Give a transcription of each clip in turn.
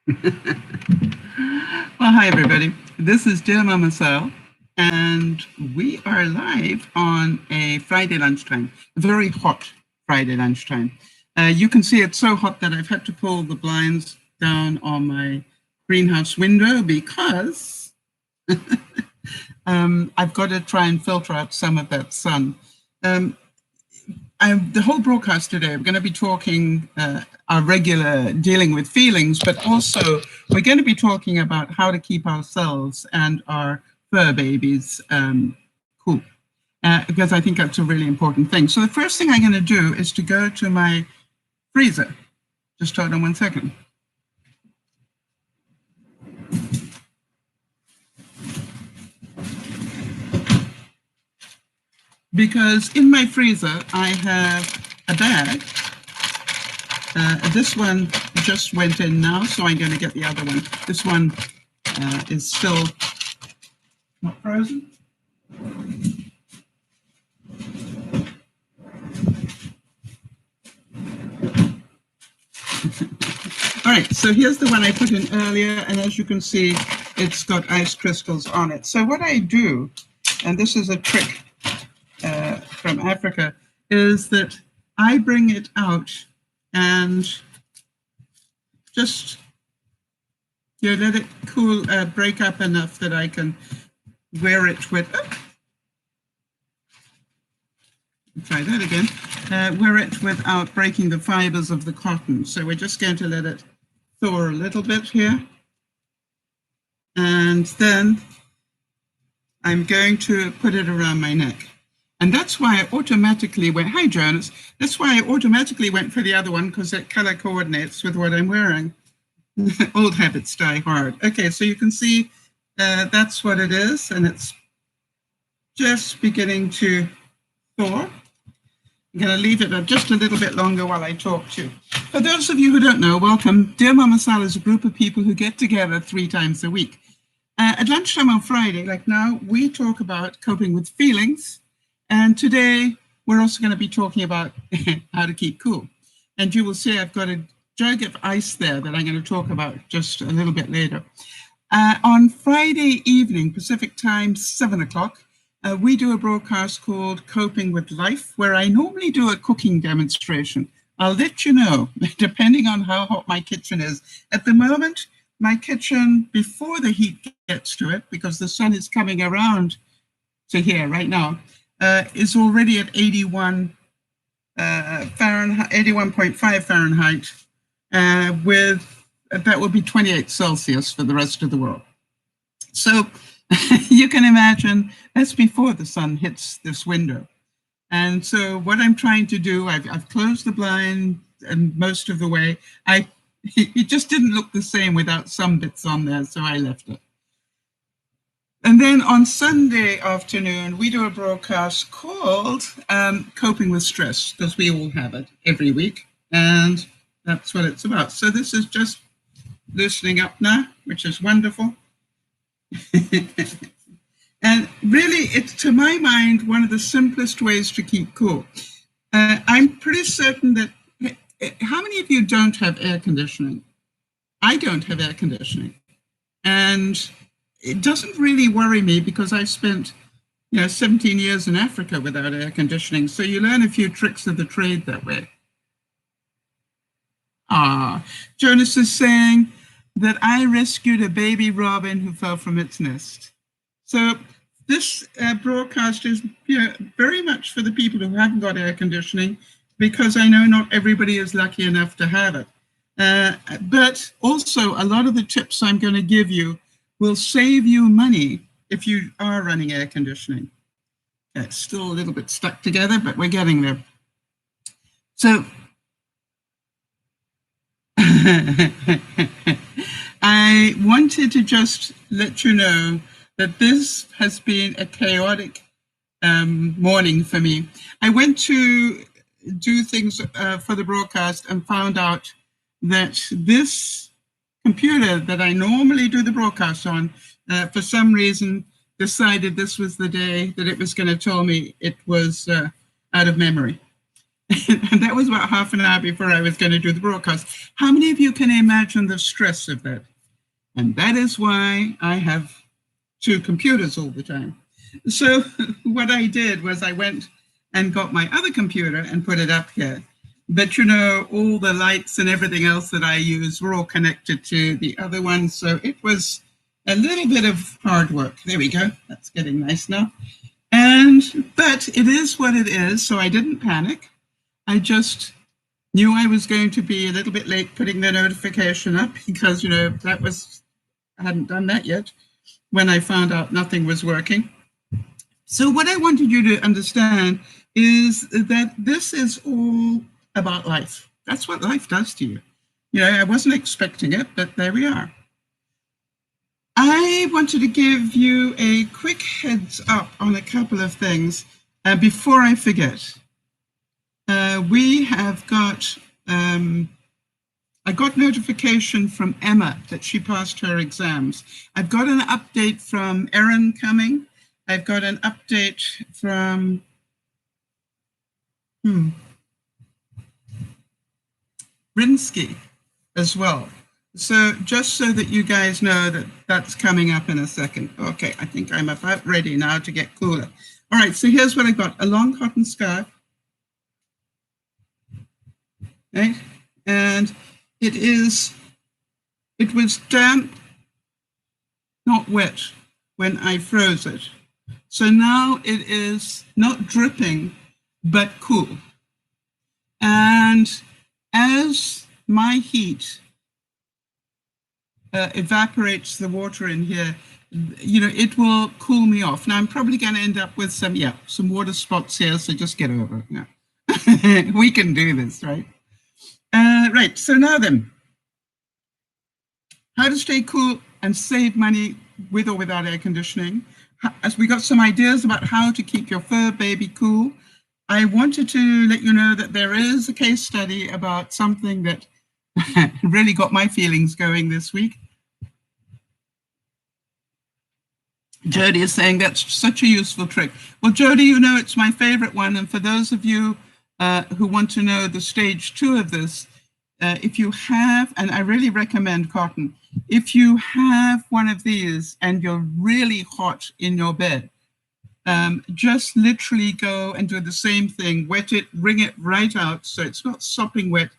Well, hi, everybody. This is DearMamaSal, and we are live on a Friday lunchtime, a very hot Friday lunchtime. You can see it's so hot that I've had to pull the blinds down on my greenhouse window because I've got to try and filter out some of that sun. The whole broadcast today, we're going to be talking our regular dealing with feelings, but also we're going to be talking about how to keep ourselves and our fur babies cool, because I think that's a really important thing. So the first thing I'm going to do is to go to my freezer. Just hold on 1 second. Because in my freezer, I have a bag. This one just went in now, so I'm going to get the other one. This one is still not frozen. All right, so here's the one I put in earlier, and as you can see, it's got ice crystals on it. So what I do, and this is a trick from Africa, is that I bring it out and just let it cool, break up enough that I can wear it with, try that again, wear it without breaking the fibers of the cotton. So we're just going to let it thaw a little bit here. And then I'm going to put it around my neck. And that's why I automatically went, hi Jonas, that's why I automatically went for the other one, because it color coordinates with what I'm wearing. Old habits die hard. Okay, so you can see that's what it is, and it's just beginning to thaw. I'm going to leave it just a little bit longer while I talk to you. For those of you who don't know, welcome. DearMamaSal is a group of people who get together 3 times a week. At lunchtime on Friday, like now, we talk about coping with feelings. And today, we're also going to be talking about how to keep cool. And you will see I've got a jug of ice there that I'm going to talk about just a little bit later. On Friday evening, Pacific time, 7 o'clock, we do a broadcast called Coping with Life, where I normally do a cooking demonstration. I'll let you know, depending on how hot my kitchen is. At the moment, my kitchen, before the heat gets to it, because the sun is coming around to here right now, is already at 81 Fahrenheit, 81.5 Fahrenheit, with that will be 28 Celsius for the rest of the world. So you can imagine that's before the sun hits this window. And so what I'm trying to do, I've closed the blind and most of the way. It just didn't look the same without some bits on there, so I left it. And then on Sunday afternoon, we do a broadcast called Coping with Stress, because we all have it every week. And that's what it's about. So this is just loosening up now, which is wonderful. And really, it's, to my mind, one of the simplest ways to keep cool. I'm pretty certain that, how many of you don't have air conditioning? I don't have air conditioning. And it doesn't really worry me because I spent 17 years in Africa without air conditioning. So you learn a few tricks of the trade that way. Jonas is saying that I rescued a baby robin who fell from its nest. So this broadcast is very much for the people who haven't got air conditioning, because I know not everybody is lucky enough to have it. But also a lot of the tips I'm going to give you will save you money if you are running air conditioning. It's still a little bit stuck together, but we're getting there. So I wanted to just let you know that this has been a chaotic morning for me. I went to do things for the broadcast and found out that this computer that I normally do the broadcast on, for some reason, decided this was the day that it was going to tell me it was out of memory. And that was about half an hour before I was going to do the broadcast. How many of you can imagine the stress of that? And that is why I have 2 computers all the time. So what I did was I went and got my other computer and put it up here. But you know, all the lights and everything else that I use were all connected to the other one. So it was a little bit of hard work. There we go. That's getting nice now. But it is what it is. So I didn't panic. I just knew I was going to be a little bit late putting the notification up because, you know, I hadn't done that yet when I found out nothing was working. So what I wanted you to understand is that this is all about life. That's what life does to you. You know, I wasn't expecting it, but there we are. I wanted to give you a quick heads up on a couple of things before I forget. We have got, I got notification from Emma that she passed her exams. I've got an update from Erin coming. I've got an update from, Rinsky as well. So just so that you guys know that that's coming up in a second. Okay, I think I'm about ready now to get cooler. All right, so here's what I got. A long cotton scarf. Right? And it was damp, not wet when I froze it. So now it is not dripping, but cool. And as my heat evaporates the water in here, you know, it will cool me off. Now I'm probably going to end up with some water spots here, so just get over it now. We can do this, right? Right, so now then, how to stay cool and save money with or without air conditioning. As we got some ideas about how to keep your fur baby cool, I wanted to let you know that there is a case study about something that really got my feelings going this week. Jody is saying that's such a useful trick. Well, Jody, you know, it's my favorite one. And for those of you who want to know the stage 2 of this, if you have, and I really recommend cotton, if you have one of these and you're really hot in your bed, just literally go and do the same thing, wet it, wring it right out so it's not sopping wet,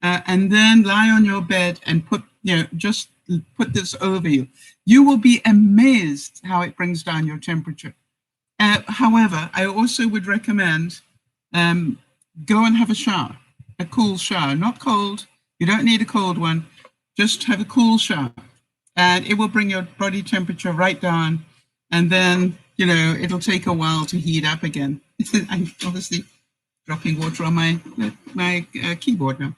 and then lie on your bed and just put this over you. You will be amazed how it brings down your temperature. However, I also would recommend go and have a shower, a cool shower, not cold. You don't need a cold one. Just have a cool shower, and it will bring your body temperature right down. And then, you know, it'll take a while to heat up again. I'm obviously dropping water on my keyboard now.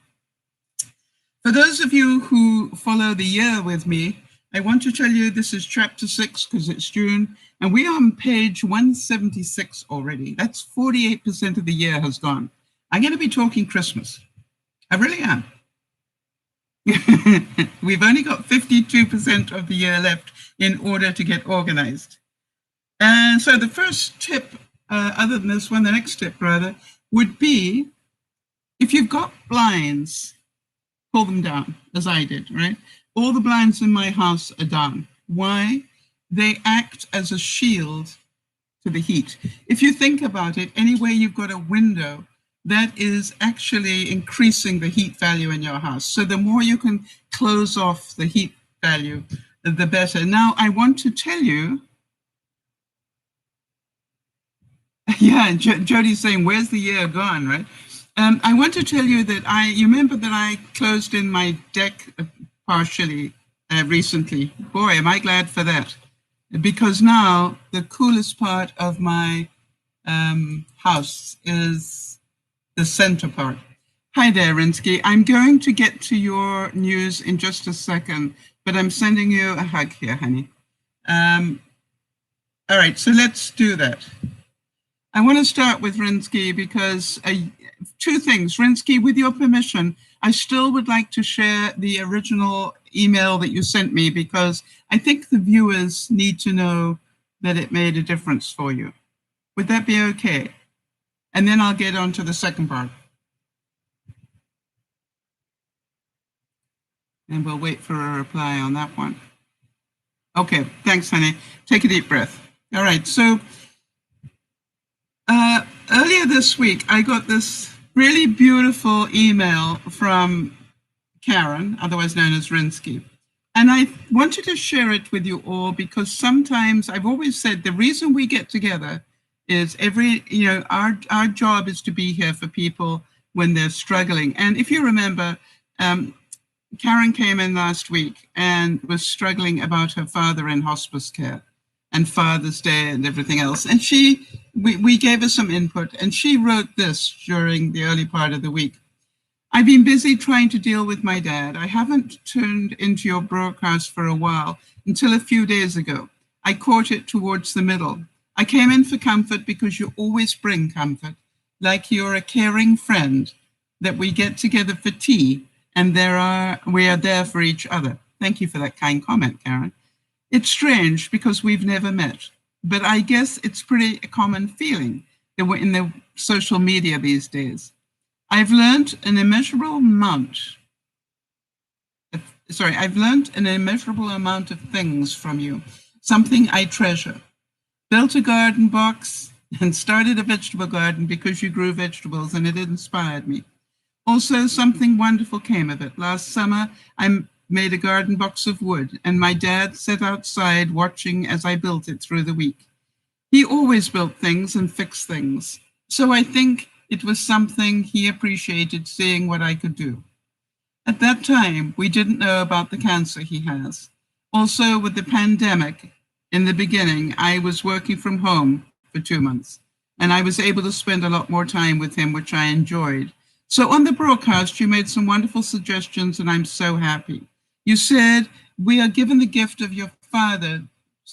For those of you who follow the year with me, I want to tell you this is chapter 6 because it's June, and we are on page 176 already. That's 48% of the year has gone. I'm going to be talking Christmas. I really am. We've only got 52% of the year left in order to get organized. And so the first tip, other than this one, the next tip rather, would be if you've got blinds, pull them down, as I did, right? All the blinds in my house are down. Why? They act as a shield to the heat. If you think about it, anywhere you've got a window, that is actually increasing the heat value in your house. So the more you can close off the heat value, the better. Now, I want to tell you, yeah, Jody's saying, where's the year gone, right? I want to tell you that you remember that I closed in my deck partially recently. Boy, am I glad for that. Because now the coolest part of my house is the center part. Hi there, Rinsky. I'm going to get to your news in just a second, but I'm sending you a hug here, honey. All right, so let's do that. I want to start with Rinsky because 2 things. Rinsky, with your permission, I still would like to share the original email that you sent me because I think the viewers need to know that it made a difference for you. Would that be okay? And then I'll get on to the second part. And we'll wait for a reply on that one. Okay, thanks, honey. Take a deep breath. All right, so earlier this week, I got this really beautiful email from Karen, otherwise known as Rinsky. And I wanted to share it with you all because sometimes I've always said the reason we get together is our job is to be here for people when they're struggling. And if you remember, Karen came in last week and was struggling about her father in hospice care and Father's Day and everything else. And we gave her some input, and she wrote this during the early part of the week. I've been busy trying to deal with my dad. I haven't tuned into your broadcast for a while until a few days ago. I caught it towards the middle. I came in for comfort because you always bring comfort, like you're a caring friend, that we get together for tea and we are there for each other. Thank you for that kind comment, Karen. It's strange because we've never met, but I guess it's pretty a common feeling that we're in the social media these days. I've learned an immeasurable amount of things from you, something I treasure. Built a garden box and started a vegetable garden because you grew vegetables and it inspired me. Also, something wonderful came of it. Last summer, I made a garden box of wood and my dad sat outside watching as I built it through the week. He always built things and fixed things. So I think it was something he appreciated seeing what I could do. At that time, we didn't know about the cancer he has. Also, with the pandemic, in the beginning, I was working from home for 2 months, and I was able to spend a lot more time with him, which I enjoyed. So on the broadcast, you made some wonderful suggestions, and I'm so happy. You said, we are given the gift of your father's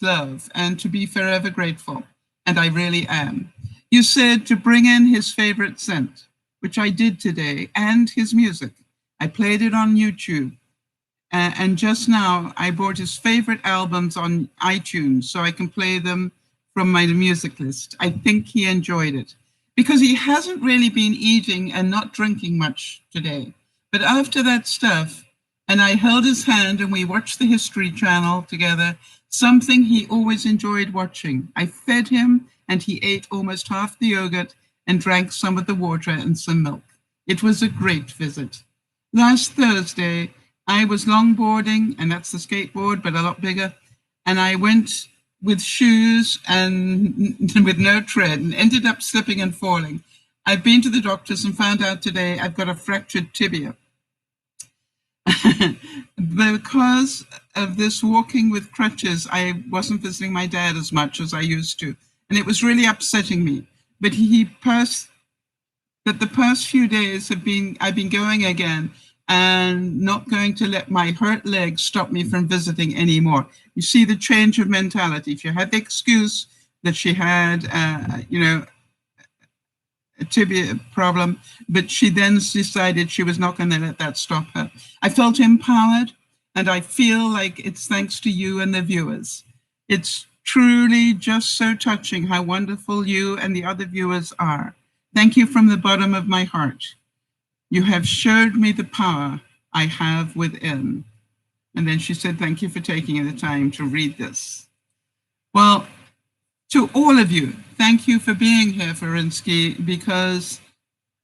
love and to be forever grateful, and I really am. You said to bring in his favorite scent, which I did today, and his music. I played it on YouTube. And just now, I bought his favorite albums on iTunes so I can play them from my music list. I think he enjoyed it because he hasn't really been eating and not drinking much today. But after that stuff, and I held his hand and we watched the History Channel together, something he always enjoyed watching. I fed him and he ate almost half the yogurt and drank some of the water and some milk. It was a great visit. Last Thursday, I was longboarding, and that's the skateboard, but a lot bigger, and I went with shoes and with no tread and ended up slipping and falling. I've been to the doctors and found out today I've got a fractured tibia. Because of this walking with crutches, I wasn't visiting my dad as much as I used to. And it was really upsetting me. But the past few days I've been going again and not going to let my hurt leg stop me from visiting anymore. You see the change of mentality. She had the excuse that she had, a tibia problem, but she then decided she was not going to let that stop her. I felt empowered, and I feel like it's thanks to you and the viewers. It's truly just so touching how wonderful you and the other viewers are. Thank you from the bottom of my heart. You have showed me the power I have within. And then she said, thank you for taking the time to read this. Well, to all of you, thank you for being here, Verinsky, because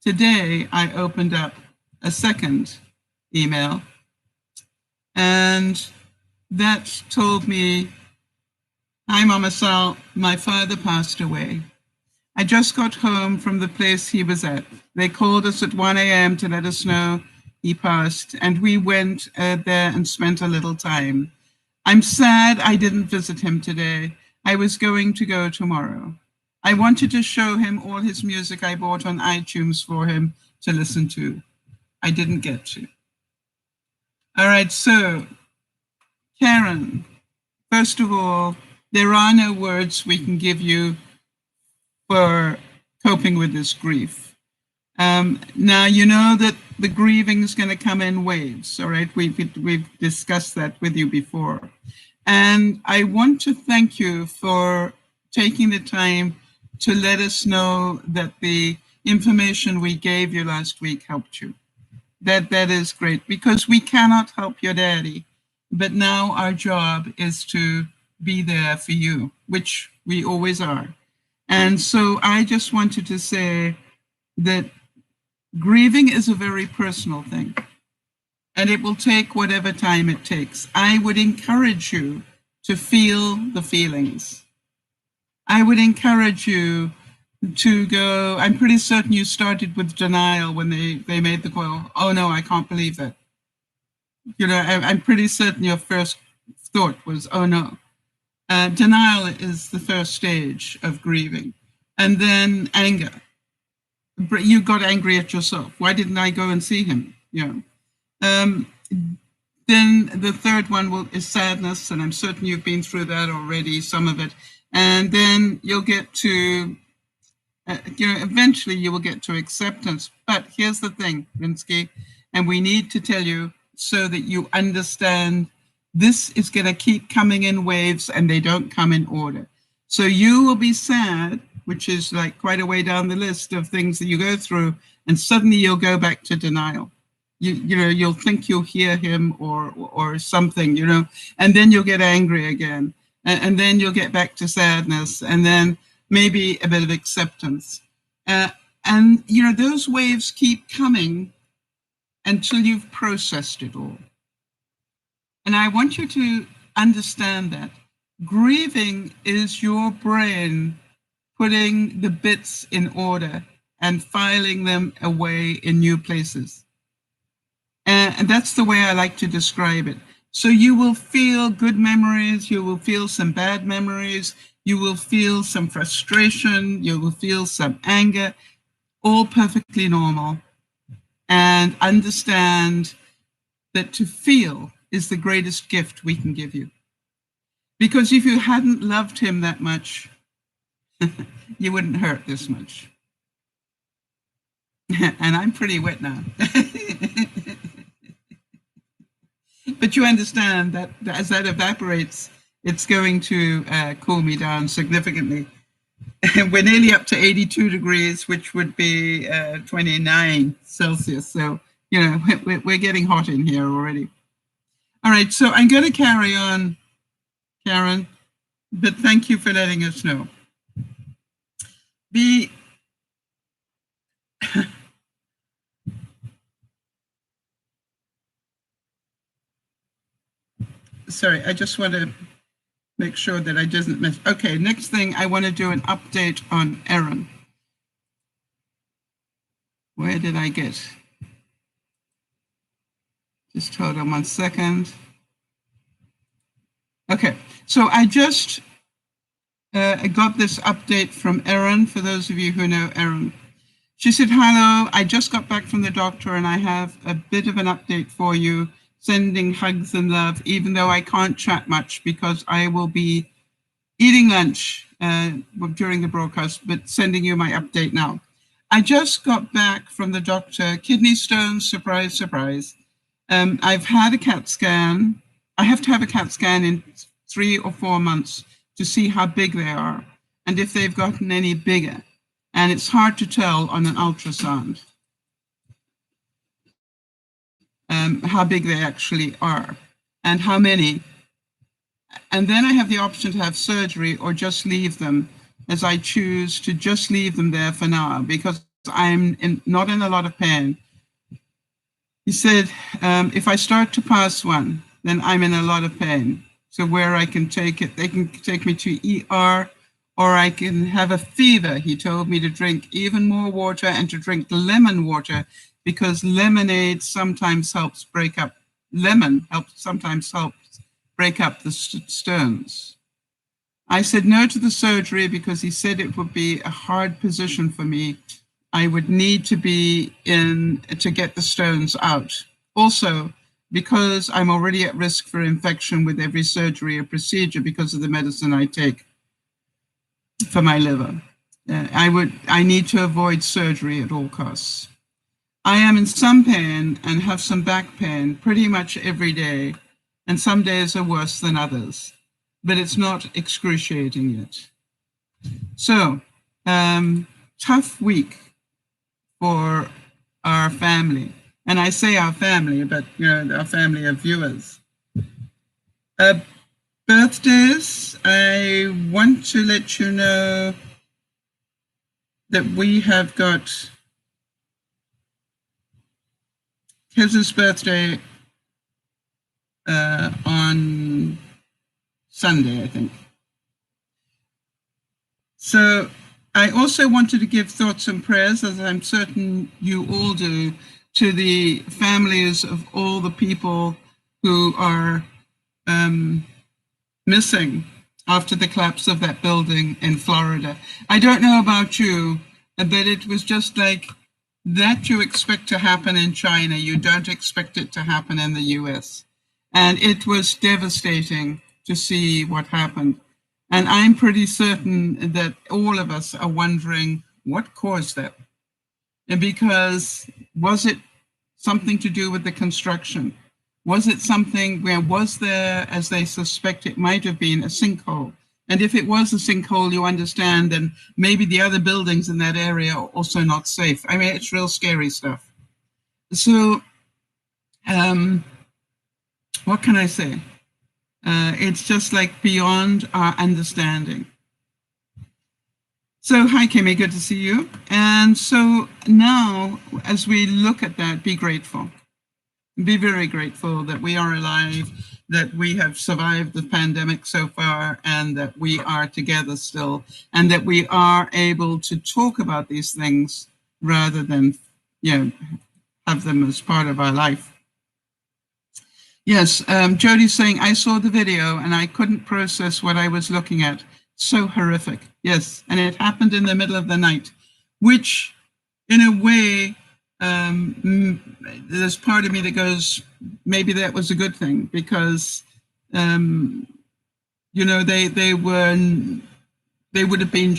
today I opened up a second email, and that told me, hi, Mama Sal, my father passed away. I just got home from the place he was at. They called us at 1 a.m. to let us know he passed, and we went there and spent a little time. I'm sad I didn't visit him today. I was going to go tomorrow. I wanted to show him all his music I bought on iTunes for him to listen to. I didn't get to. All right, so Karen, first of all, there are no words we can give you for coping with this grief. Now, you know that the grieving is going to come in waves, all right? We've discussed that with you before. And I want to thank you for taking the time to let us know that the information we gave you last week helped you. That is great, because we cannot help your daddy, but now our job is to be there for you, which we always are. And so I just wanted to say that grieving is a very personal thing, and it will take whatever time it takes. I would encourage you to feel the feelings. I would encourage you to go. I'm pretty certain you started with denial when they made the call. Oh no, I can't believe that. You know, I'm pretty certain your first thought was, oh no. Denial is the first stage of grieving. And then anger. You got angry at yourself. Why didn't I go and see him? You know. Then the third one is sadness, and I'm certain you've been through that already, some of it. And then you'll get to, eventually you will get to acceptance. But here's the thing, Rinsky, and we need to tell you so that you understand this is going to keep coming in waves and they don't come in order. So you will be sad, which is like quite a way down the list of things that you go through, and suddenly you'll go back to denial. You'll think you'll hear him or something, and then you'll get angry again, and then you'll get back to sadness, and then maybe a bit of acceptance. And those waves keep coming until you've processed it all. And I want you to understand that grieving is your brain putting the bits in order and filing them away in new places. And that's the way I like to describe it. So you will feel good memories, you will feel some bad memories, you will feel some frustration, you will feel some anger, all perfectly normal. And understand that to feel is the greatest gift we can give you. Because if you hadn't loved him that much, you wouldn't hurt this much. And I'm pretty wet now. But you understand that as that evaporates, it's going to cool me down significantly. We're nearly up to 82 degrees, which would be 29 Celsius. So, we're getting hot in here already. All right, so I'm going to carry on, Karen, but thank you for letting us know. Sorry, I just want to make sure that I didn't miss. Okay, next thing, I want to do an update on Erin. Where did I get? Just hold on 1 second. Okay, so I just got this update from Erin, for those of you who know Erin. She said, hello, I just got back from the doctor and I have a bit of an update for you, sending hugs and love, even though I can't chat much because I will be eating lunch during the broadcast, but sending you my update now. I just got back from the doctor, kidney stones, surprise, surprise. I've had a CAT scan. I have to have a CAT scan in 3 or 4 months to see how big they are and if they've gotten any bigger. And it's hard to tell on an ultrasound how big they actually are and how many. And then I have the option to have surgery or just leave them, as I choose to just leave them there for now because I'm not in a lot of pain. He said, if I start to pass one, then I'm in a lot of pain. So where I can take it, they can take me to ER, or I can have a fever. He told me to drink even more water and to drink lemon water because lemonade sometimes helps break up. Lemon sometimes helps break up the stones. I said no to the surgery because he said it would be a hard position for me. I would need to be in to get the stones out. Also, because I'm already at risk for infection with every surgery or procedure because of the medicine I take for my liver. I need to avoid surgery at all costs. I am in some pain and have some back pain pretty much every day, and some days are worse than others, but it's not excruciating yet. So, tough week for our family. And I say our family, but our family of viewers. Birthdays, I want to let you know that we have got Kez's birthday on Sunday, I think. So I also wanted to give thoughts and prayers, as I'm certain you all do, to the families of all the people who are missing after the collapse of that building in Florida. I don't know about you, but it was just like that you expect to happen in China. You don't expect it to happen in the US. And it was devastating to see what happened. And I'm pretty certain that all of us are wondering what caused that. And because was it something to do with the construction? Was it something where was there, as they suspect it might have been, a sinkhole? And if it was a sinkhole, you understand, then maybe the other buildings in that area are also not safe. I mean, it's real scary stuff. So what can I say? It's just like beyond our understanding. So hi, Kimmy, good to see you. And so now, as we look at that, be grateful. Be very grateful that we are alive, that we have survived the pandemic so far, and that we are together still, and that we are able to talk about these things rather than, have them as part of our life. Yes, Jody's saying, I saw the video and I couldn't process what I was looking at. So horrific. Yes, and it happened in the middle of the night, which in a way, there's part of me that goes, maybe that was a good thing, because they would have been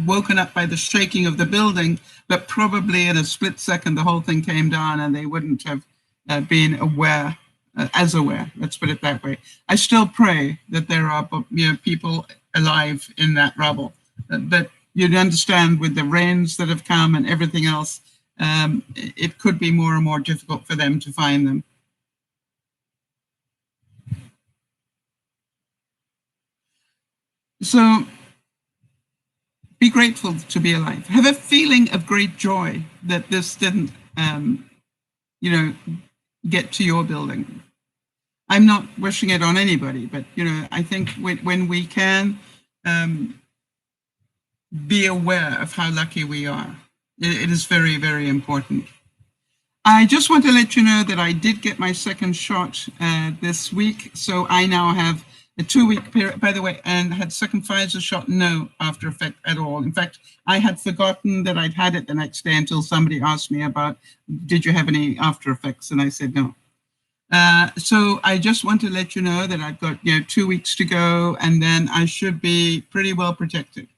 woken up by the shaking of the building, but probably in a split second the whole thing came down and they wouldn't have been aware, as aware, let's put it that way. I still pray that there are people alive in that rubble, but you'd understand with the rains that have come and everything else, it could be more and more difficult for them to find them. So be grateful to be alive. Have a feeling of great joy that this didn't, get to your building. I'm not wishing it on anybody, but, I think when we can be aware of how lucky we are, it is very, very important. I just want to let you know that I did get my second shot this week. So I now have a 2-week period, by the way, and had second Pfizer shot, no after effect at all. In fact, I had forgotten that I'd had it the next day until somebody asked me about, did you have any after effects? And I said, no. So I just want to let you know that I've got 2 weeks to go, and then I should be pretty well protected,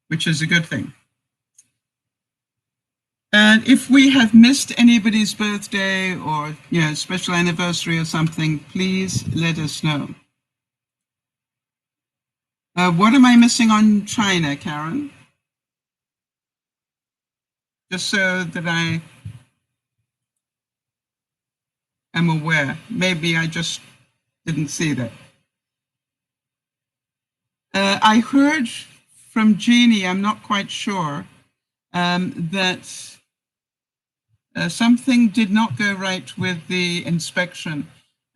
which is a good thing. And if we have missed anybody's birthday or special anniversary or something, please let us know. What am I missing on China, Karen? Just so that I am aware. Maybe I just didn't see that. I heard from Jeannie, I'm not quite sure, that something did not go right with the inspection,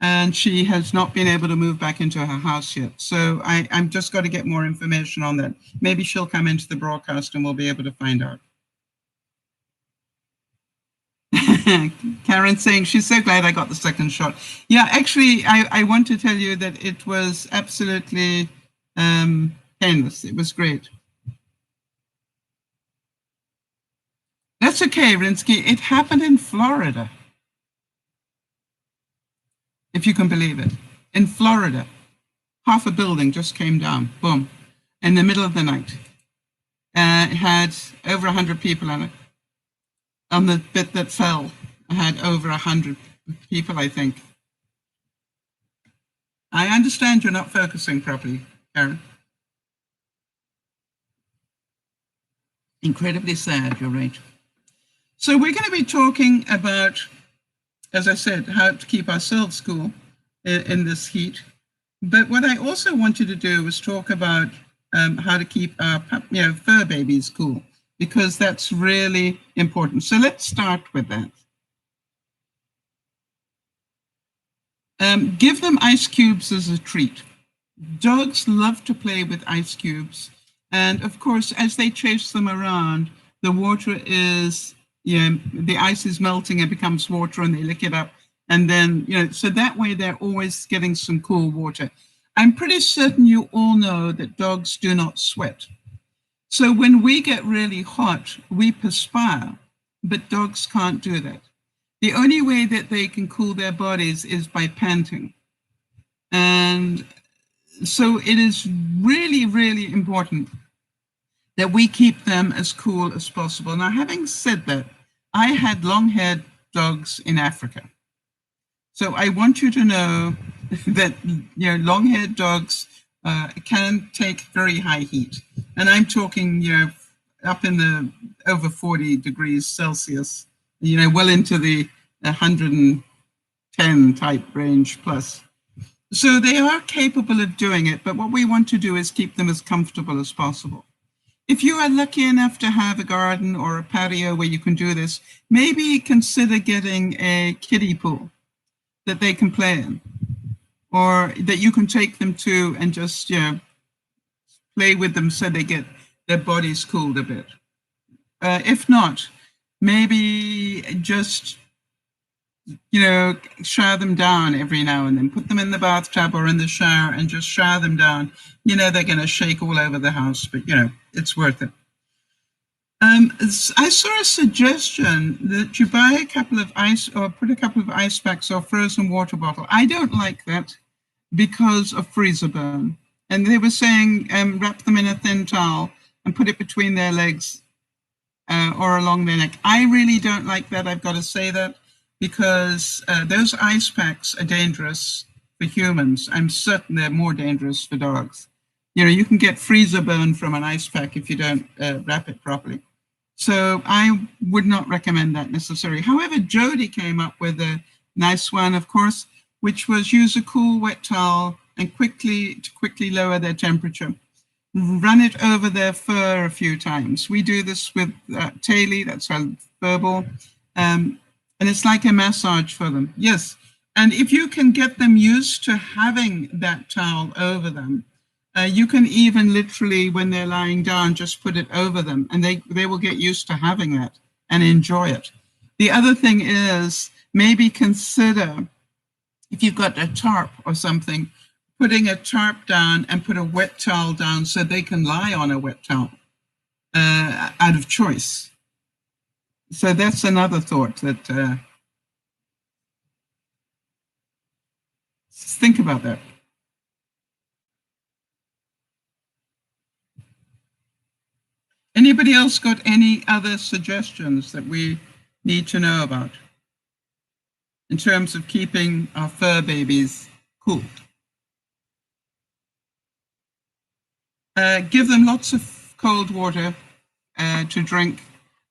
and she has not been able to move back into her house yet. So I'm just got to get more information on that. Maybe she'll come into the broadcast and we'll be able to find out. Karen saying she's so glad I got the second shot. Yeah, actually, I want to tell you that it was absolutely painless. It was great. That's okay, Rinsky. It happened in Florida. If you can believe it. In Florida, half a building just came down, boom, in the middle of the night. It had over 100 people on it. On the bit that fell, I had over 100 people, I think. I understand you're not focusing properly, Karen. Incredibly sad, you're right. So we're going to be talking about as I said, how to keep ourselves cool in this heat. But what I also wanted to do was talk about how to keep our fur babies cool, because that's really important. So let's start with that. Give them ice cubes as a treat. Dogs love to play with ice cubes. And of course, as they chase them around, the water is, the ice is melting and becomes water and they lick it up. And then, so that way they're always getting some cool water. I'm pretty certain you all know that dogs do not sweat. So when we get really hot, we perspire, but dogs can't do that. The only way that they can cool their bodies is by panting. And so it is really, really important that we keep them as cool as possible. Now, having said that, I had long-haired dogs in Africa. So I want you to know that long-haired dogs can take very high heat. And I'm talking, up in the over 40 degrees Celsius, well into the 110 type range plus. So they are capable of doing it, but what we want to do is keep them as comfortable as possible. If you are lucky enough to have a garden or a patio where you can do this, maybe consider getting a kiddie pool that they can play in, or that you can take them to and just play with them so they get their bodies cooled a bit. If not, maybe just shower them down every now and then. Put them in the bathtub or in the shower and just shower them down. They're going to shake all over the house, but it's worth it. I saw a suggestion that you buy a couple of ice, or put a couple of ice packs or frozen water bottle. I don't like that because of freezer burn. And they were saying wrap them in a thin towel and put it between their legs or along their neck. I really don't like that, I've got to say that, because those ice packs are dangerous for humans. I'm certain they're more dangerous for dogs. You can get freezer burn from an ice pack if you don't wrap it properly. So I would not recommend that necessarily. However, Jody came up with a nice one, of course, which was use a cool wet towel and quickly lower their temperature. Run it over their fur a few times. We do this with Taily, that's our fur ball. And it's like a massage for them. Yes. And if you can get them used to having that towel over them, you can even literally, when they're lying down, just put it over them and they will get used to having that and enjoy it. The other thing is maybe consider, if you've got a tarp or something, putting a tarp down and put a wet towel down so they can lie on a wet towel out of choice. So that's another thought that think about that. Anybody else got any other suggestions that we need to know about in terms of keeping our fur babies cool? Give them lots of cold water to drink.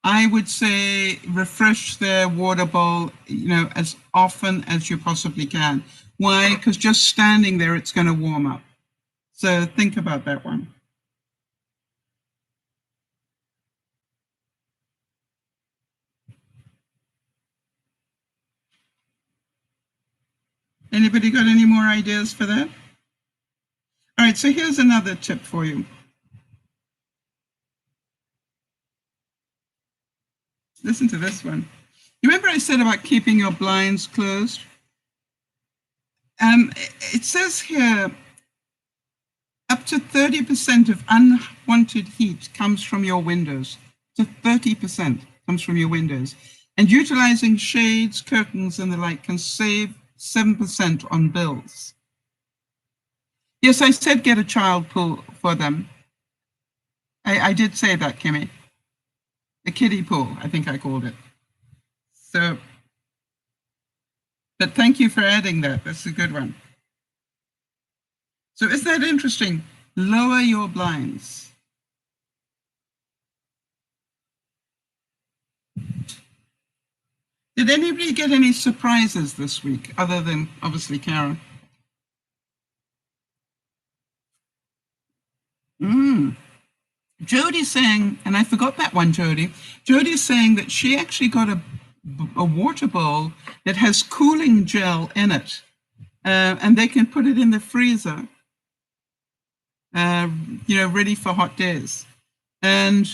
I would say refresh their water bowl, as often as you possibly can. Why? Because just standing there, it's going to warm up. So think about that one. Anybody got any more ideas for that? All right, so here's another tip for you. Listen to this one. You remember I said about keeping your blinds closed? It says here, up to 30% of unwanted heat comes from your windows. So 30% comes from your windows. And utilizing shades, curtains, and the like can save 7% on bills. Yes, I said get a child pool for them. I did say that, Kimmy. A kiddie pool, I think I called it. So, but thank you for adding that. That's a good one. So isn't that interesting? Lower your blinds. Did anybody get any surprises this week, other than obviously Karen? Jody's saying, and I forgot that one, Jody. Jody's saying that she actually got a water bowl that has cooling gel in it, and they can put it in the freezer, ready for hot days. And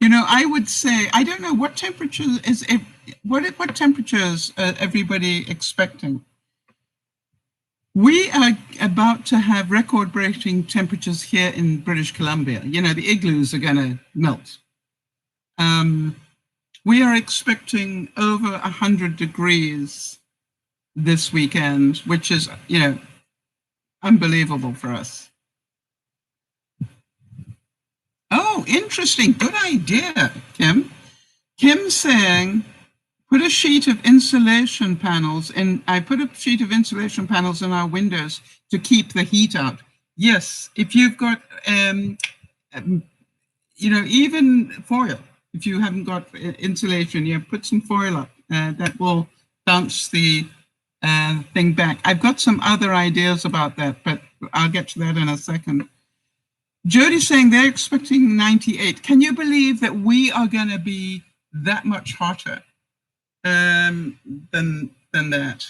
I would say, I don't know what temperature is it. What temperatures are everybody expecting? We are about to have record-breaking temperatures here in British Columbia. The igloos are going to melt. We are expecting over 100 degrees this weekend, which is, unbelievable for us. Oh, interesting. Good idea, Kim. Kim's saying, put a sheet of insulation panels in. I put a sheet of insulation panels in our windows to keep the heat out. Yes, if you've got, even foil, if you haven't got insulation, put some foil up. That will bounce the thing back. I've got some other ideas about that, but I'll get to that in a second. Jody's saying they're expecting 98. Can you believe that we are going to be that much hotter than that?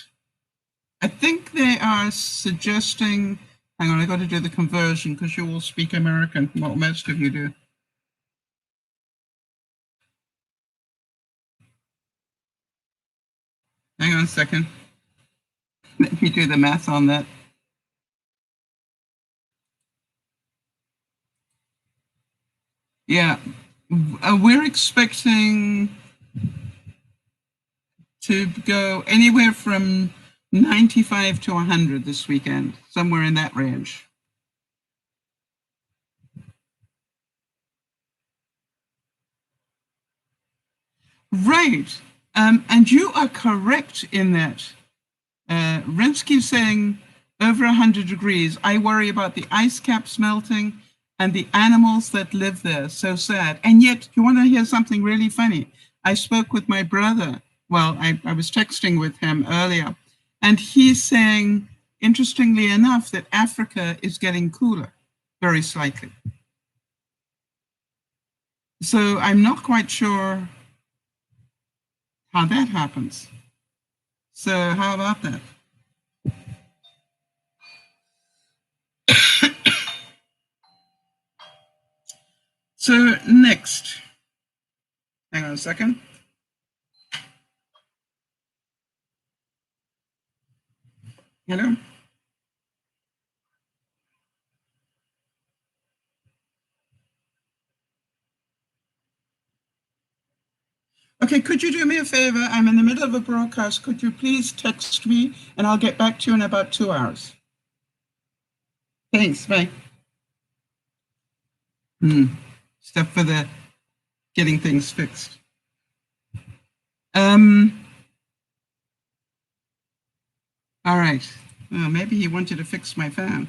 I think they are suggesting, hang on, I got to do the conversion because you all speak American, well, most of you do. Hang on a second. Let me do the math on that. Yeah, we're expecting to go anywhere from 95 to 100 this weekend, somewhere in that range. Right, and you are correct in that. Rinsky's saying over 100 degrees. I worry about the ice caps melting and the animals that live there. So sad. And yet, you want to hear something really funny? I spoke with my brother. Well, I was texting with him earlier, and he's saying, interestingly enough, that Africa is getting cooler, very slightly. So I'm not quite sure how that happens. So how about that? So next, hang on a second. Hello? Okay, could you do me a favor? I'm in the middle of a broadcast. Could you please text me and I'll get back to you in about 2 hours. Thanks, bye. Stuff for the getting things fixed. All right. Oh, maybe he wanted to fix my fan.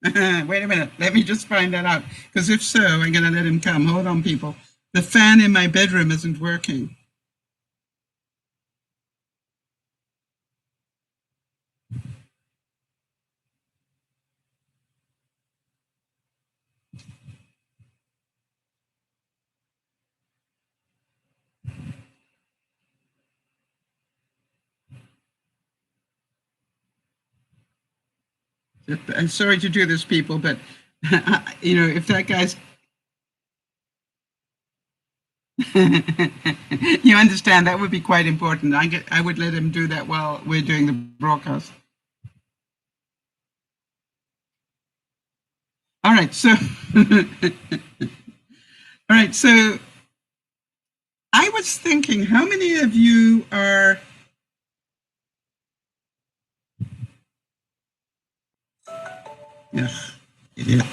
Wait a minute. Let me just find that out. Because if so, I'm going to let him come. Hold on, people. The fan in my bedroom isn't working. I'm sorry to do this, people, but if that guy's you understand, that would be quite important. I would let him do that while we're doing the broadcast. All right, so I was thinking, how many of you are idiot.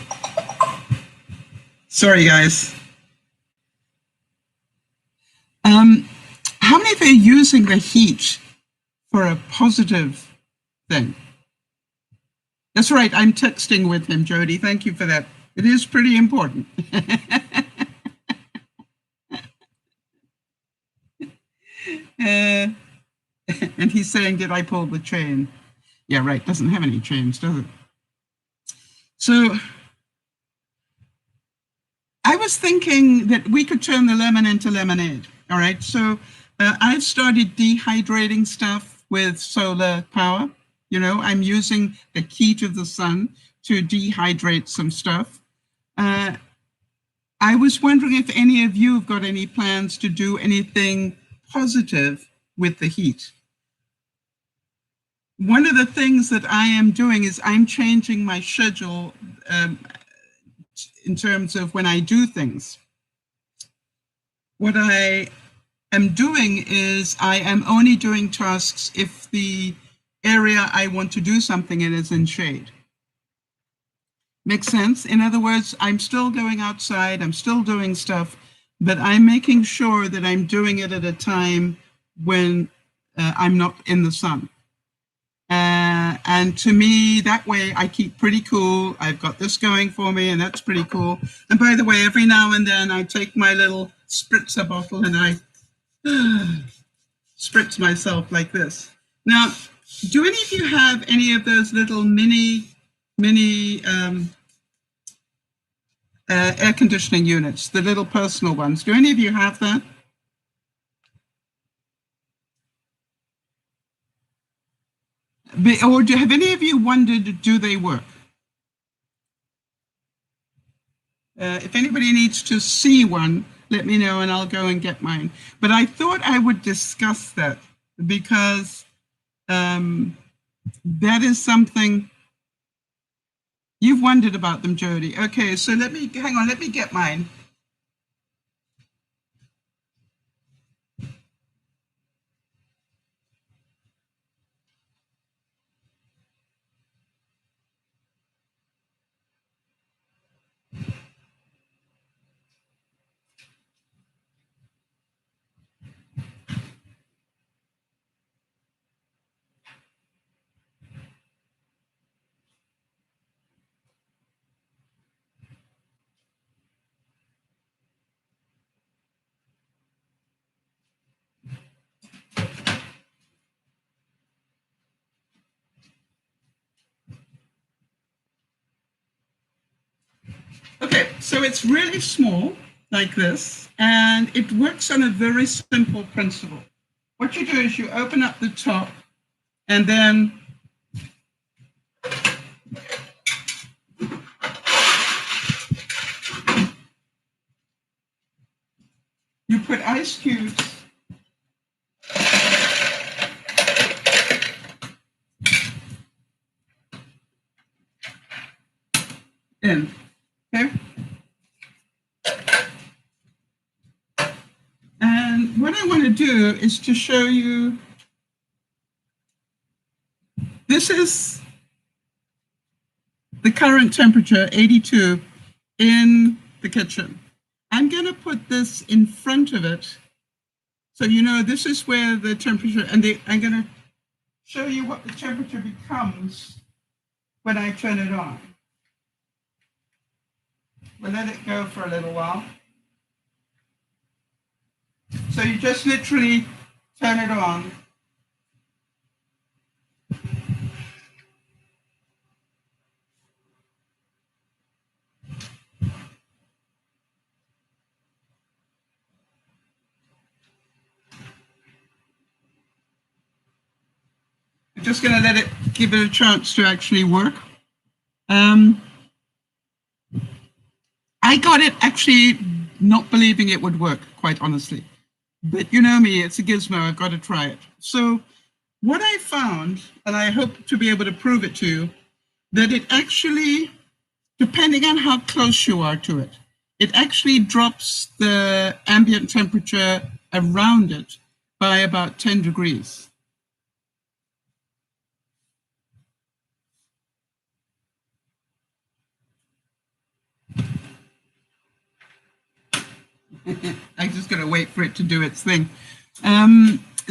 Sorry, guys. How many of you are using the heat for a positive thing? That's right, I'm texting with him, Jody. Thank you for that. It is pretty important. And he's saying, did I pull the chain? Yeah, right, doesn't have any chains, does it? So I was thinking that we could turn the lemon into lemonade, all right? So I've started dehydrating stuff with solar power. You know, I'm using the heat of the sun to dehydrate some stuff. I was wondering if any of you have got any plans to do anything positive with the heat. One of the things that I am doing is I'm changing my schedule in terms of when I do things. What I am doing is I am only doing tasks if the area I want to do something in is in shade. Makes sense? In other words, I'm still going outside, I'm still doing stuff, but I'm making sure that I'm doing it at a time when I'm not in the sun. And to me, that way I keep pretty cool. I've got this going for me, and that's pretty cool. And by the way, every now and then I take my little spritzer bottle and I spritz myself like this. Now, do any of you have any of those little mini air conditioning units, the little personal ones? Do any of you have that? Or have any of you wondered, do they work? If anybody needs to see one, let me know and I'll go and get mine. But I thought I would discuss that because that is something you've wondered about them, Jody. Okay, so let me get mine. Okay, so it's really small, like this, and it works on a very simple principle. What you do is you open up the top, and then you put ice cubes in, okay? And what I want to do is to show you, this is the current temperature, 82, in the kitchen. I'm going to put this in front of it, so you know this is where the temperature, and I'm going to show you what the temperature becomes when I turn it on. We'll let it go for a little while. So you just literally turn it on. I'm just going to let it give it a chance to actually work. I got it actually not believing it would work, quite honestly. But you know me, it's a gizmo, I've got to try it. So what I found, and I hope to be able to prove it to you, that it actually, depending on how close you are to it, it actually drops the ambient temperature around it by about 10 degrees. I'm just going to wait for it to do its thing.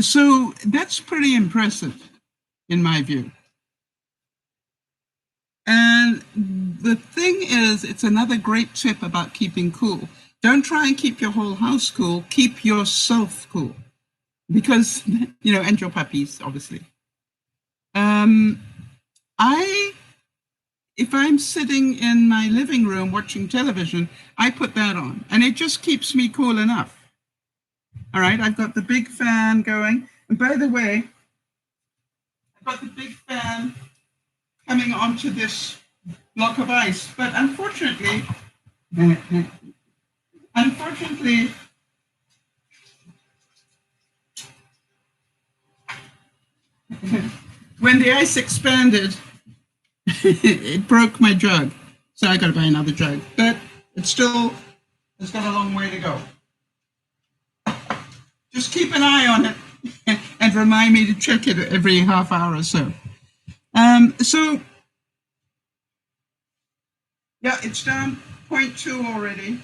So that's pretty impressive, in my view. And the thing is, it's another great tip about keeping cool. Don't try and keep your whole house cool. Keep yourself cool. because, and your puppies, obviously. Um, if I'm sitting in my living room watching television, I put that on, and it just keeps me cool enough. All right, I've got the big fan going. And by the way, I've got the big fan coming onto this block of ice, but unfortunately, when the ice expanded, it broke my jug. So I got to buy another jug, but it's got a long way to go. Just keep an eye on it and remind me to check it every half hour or so. Yeah, it's down 0.2 already.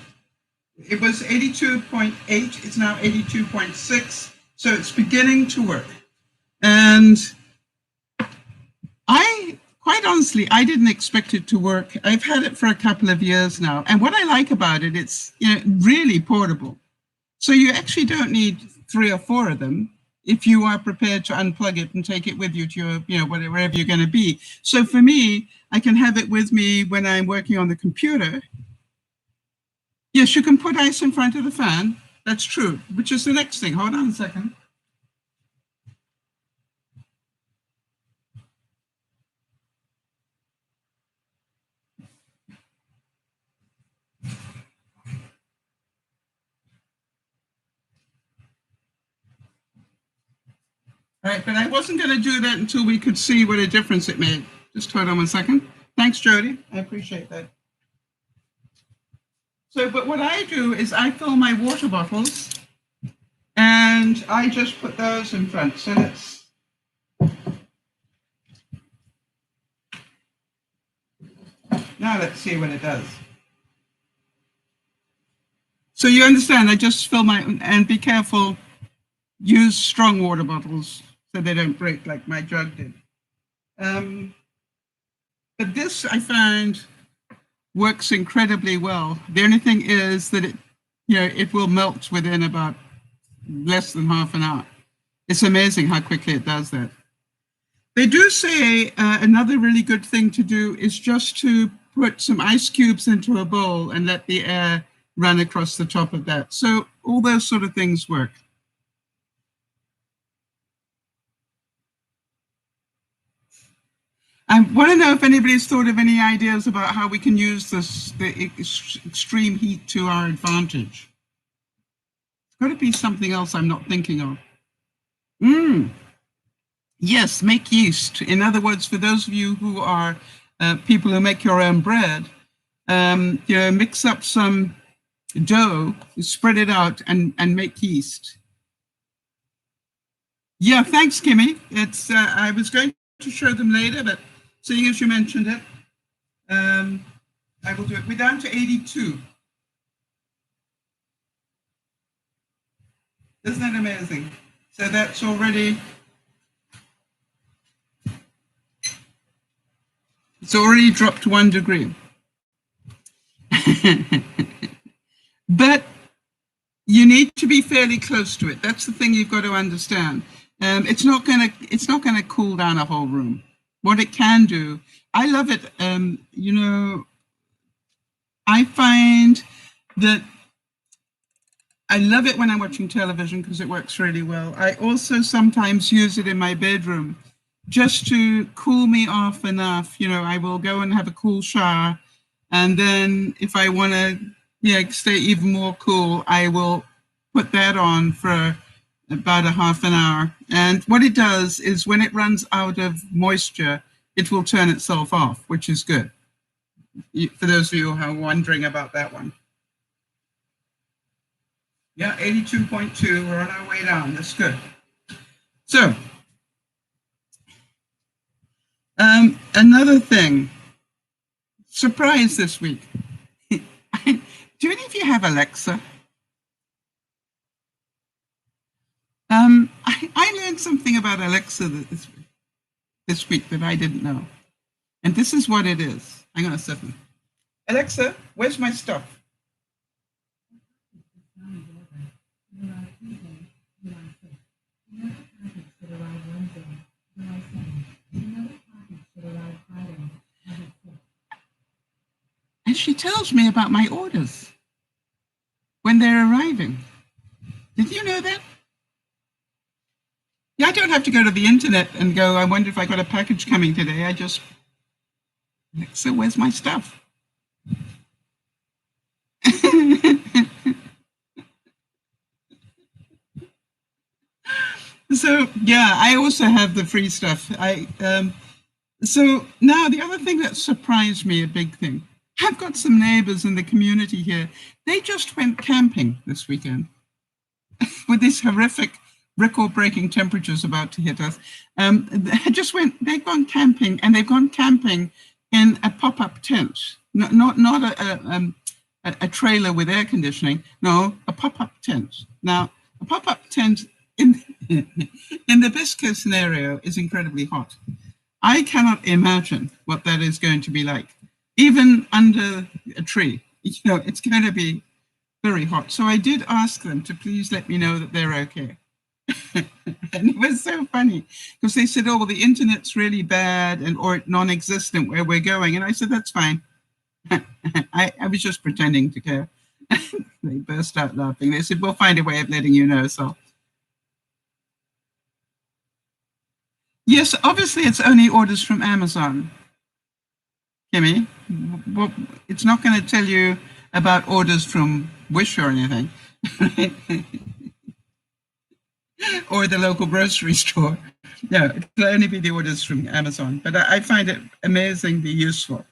It was 82.8, it's now 82.6, so it's beginning to work. And quite honestly, I didn't expect it to work. I've had it for a couple of years now, and what I like about it, it's really portable. So you actually don't need 3 or 4 of them if you are prepared to unplug it and take it with you to your, wherever you're going to be. So for me, I can have it with me when I'm working on the computer. Yes, you can put ice in front of the fan. That's true, which is the next thing. Hold on a second. All right, but I wasn't going to do that until we could see what a difference it made. Just hold on 1 second. Thanks, Jody. I appreciate that. So, but what I do is I fill my water bottles and I just put those in front. So let's see what it does. So you understand, I just fill and be careful, use strong water bottles so they don't break like my jug did. But this I find works incredibly well. The only thing is that it will melt within about less than half an hour. It's amazing how quickly it does that. They do say another really good thing to do is just to put some ice cubes into a bowl and let the air run across the top of that. So all those sort of things work. I want to know if anybody's thought of any ideas about how we can use the extreme heat to our advantage. It's got to be something else I'm not thinking of. Yes, make yeast. In other words, for those of you who are people who make your own bread, mix up some dough, spread it out, and make yeast. Yeah, thanks, Kimmy. It's I was going to show them later, but seeing as you mentioned it, I will do it. We're down to 82. Isn't that amazing? So that's already, it's already dropped 1 degree. But you need to be fairly close to it. That's the thing you've got to understand. It's not gonna cool down a whole room. What it can do, I love it. I find that I love it when I'm watching television because it works really well. I also sometimes use it in my bedroom just to cool me off enough. I will go and have a cool shower, and then if I want to, stay even more cool, I will put that on for about a half an hour. And what it does is when it runs out of moisture, it will turn itself off, which is good. For those of you who are wondering about that one. Yeah, 82.2, we're on our way down, that's good. So, another thing, surprise this week. Do any of you have Alexa? I learned something about Alexa this week that I didn't know. And this is what it is. Hang on a second. Alexa, where's my stuff? And she tells me about my orders when they're arriving. Did you know that? Yeah, I don't have to go to the internet and go, I wonder if I got a package coming today. I just, so where's my stuff? So yeah, I also have the free stuff. So now the other thing that surprised me, a big thing, I've got some neighbors in the community here. They just went camping this weekend with these horrific record-breaking temperatures about to hit us. They've gone camping, and they've gone camping in a pop-up tent, not a trailer with air conditioning. No, a pop-up tent. Now, a pop-up tent in the best case scenario is incredibly hot. I cannot imagine what that is going to be like, even under a tree. It's going to be very hot. So I did ask them to please let me know that they're okay. And it was so funny because they said, oh, well, the internet's really bad or non-existent where we're going. And I said, that's fine. I was just pretending to care. They burst out laughing. They said, we'll find a way of letting you know. So yes, obviously it's only orders from Amazon, Kimmy. Well, it's not going to tell you about orders from Wish or anything. Or the local grocery store. No, it'll only be the orders from Amazon. But I find it amazingly useful.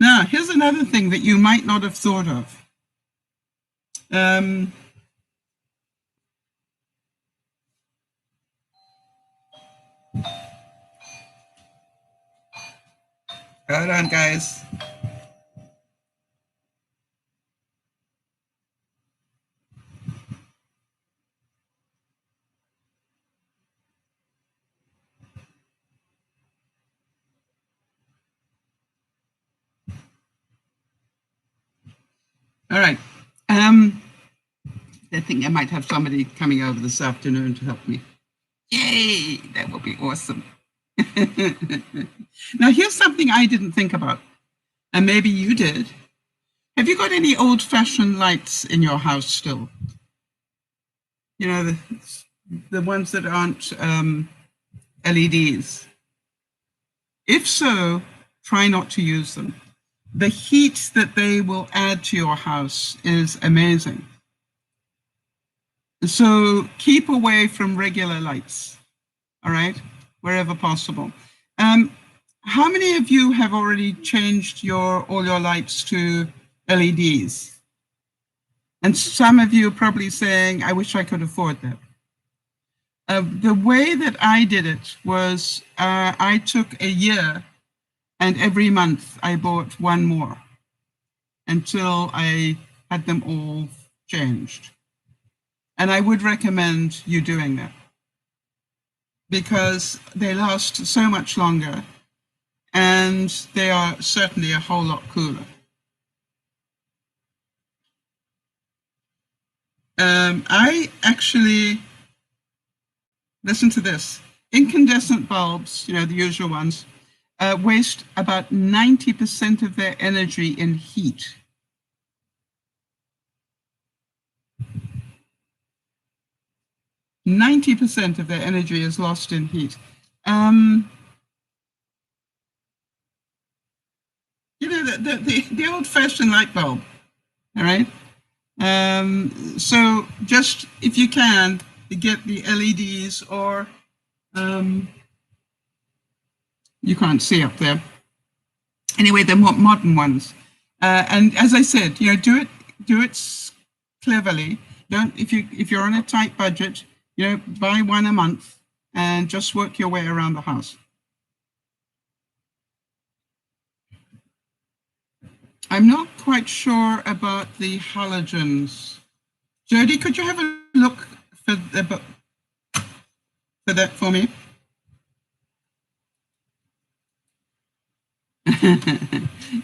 Now, here's another thing that you might not have thought of. Hold on, guys. All right. I think I might have somebody coming over this afternoon to help me. Yay! That would be awesome. Now, here's something I didn't think about, and maybe you did. Have you got any old-fashioned lights in your house still? You know, the ones that aren't LEDs. If so, try not to use them. The heat that they will add to your house is amazing. So keep away from regular lights, all right, wherever possible. How many of you have already changed all your lights to LEDs? And some of you are probably saying, I wish I could afford that. The way that I did it was I took a year, and every month I bought one more until I had them all changed. And I would recommend you doing that because they last so much longer and they are certainly a whole lot cooler. I actually, listen to this, incandescent bulbs, the usual ones, waste about 90% of their energy in heat. %90 of their energy is lost in heat. The old-fashioned light bulb, all right? So just, if you can, get the LEDs or, you can't see up there. Anyway, the more modern ones. And as I said, do it cleverly. If you're on a tight budget, buy one a month and just work your way around the house. I'm not quite sure about the halogens. Jody, could you have a look for that for me?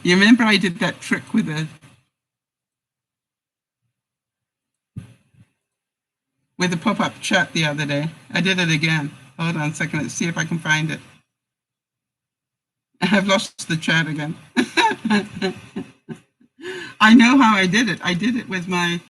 You remember I did that trick with the pop-up chat the other day. I did it again. Hold on a second. Let's see if I can find it. I've lost the chat again. I know how I did it. I did it with my